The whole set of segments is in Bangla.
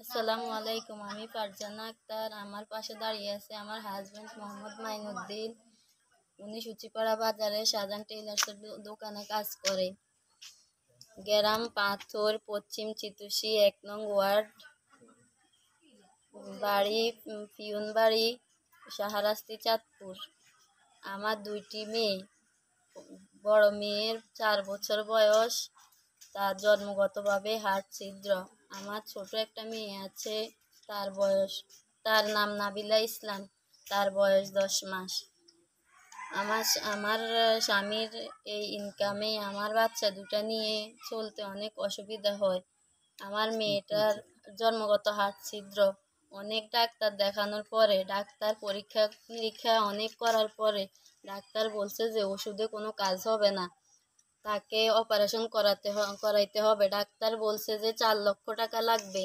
আসসালামু আলাইকুম। আমি ফারজানা আক্তার। আমার পাশে দাঁড়িয়ে আছে আমার হাজব্যান্ড মোহাম্মদ মাইনুদ্দিন। উনি সূচিপাড়া বাজারে শাহজাহান টেইলার্সের দোকানে কাজ করে। গ্রাম পাথর, পশ্চিম চিতুষি, 1 নং ওয়ার্ড, বাড়ি পিয়নবাড়ি, শাহরাস্তি, চাঁদপুর। আমার 2টি মেয়ে। বড় মেয়ের 4 বছর বয়স, তার জন্মগতভাবে হাড় ছিদ্র। আমার ছোট একটা মেয়ে আছে, তার নাম নাবিলা ইসলাম, তার বয়স 10 মাস। আমার স্বামীর এই ইনকামে আমার বাচ্চা 2টা নিয়ে চলতে অনেক অসুবিধা হয়। আমার মেয়েটার জন্মগত হাড় ছিদ্র। অনেক ডাক্তার দেখানোর পরে, ডাক্তার পরীক্ষা নিরীক্ষা অনেক করার পরে ডাক্তার বলছে যে ওষুধে কোনো কাজ হবে না, তাকে অপারেশন করাইতে হবে। ডাক্তার বলছে যে 4 লক্ষ টাকা লাগবে।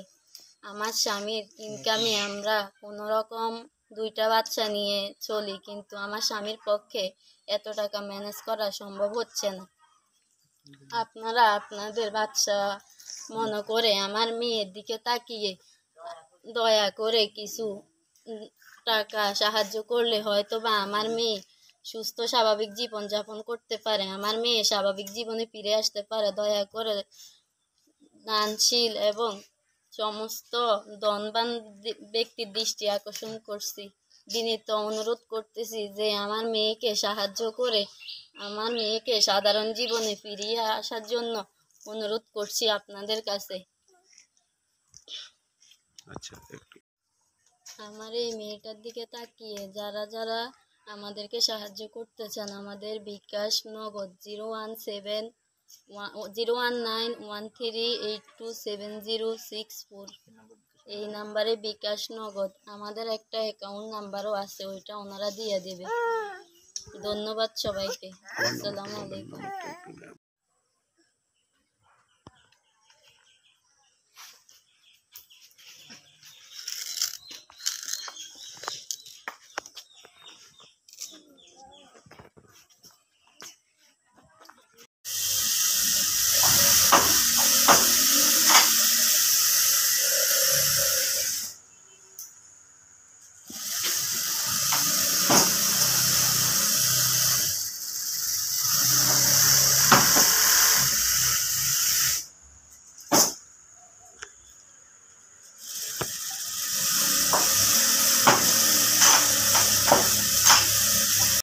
আমার স্বামীর ইনকামে আমরা কোনো রকম 2টা বাচ্চা নিয়ে চলি, কিন্তু আমার স্বামীর পক্ষে এত টাকা ম্যানেজ করা সম্ভব হচ্ছে না। আপনারা আপনাদের বাচ্চা মনে করে আমার মেয়ের দিকে তাকিয়ে দয়া করে কিছু টাকা সাহায্য করলে হয়তো বা আমার মেয়ে সুস্থ স্বাভাবিক জীবনযাপন করতে পারে, আমার মেয়ে স্বাভাবিক জীবনে ফিরে আসতে পারে। দয়া করে দানশীল এবং সমস্ত ধনবান ব্যক্তির দৃষ্টি আকর্ষণ করছি, বিনীত অনুরোধ করতেছি যে আমার মেয়েকে সাহায্য করে আমার মেয়েকে সাধারণ জীবনে ফিরিয়ে আসার জন্য অনুরোধ করছি আপনাদের কাছে। আচ্ছা, আমার এই মেয়েটার দিকে তাকিয়ে যারা যারা আমাদেরকে সাহায্য করতে চান, আমাদের বিকাশ নগদ 01913827064 এই নাম্বারে বিকাশ নগদ। আমাদের একটা অ্যাকাউন্ট নাম্বারও আছে, ওইটা ওনারা দিয়ে দেবে। ধন্যবাদ সবাইকে। আসসালামু আলাইকুম।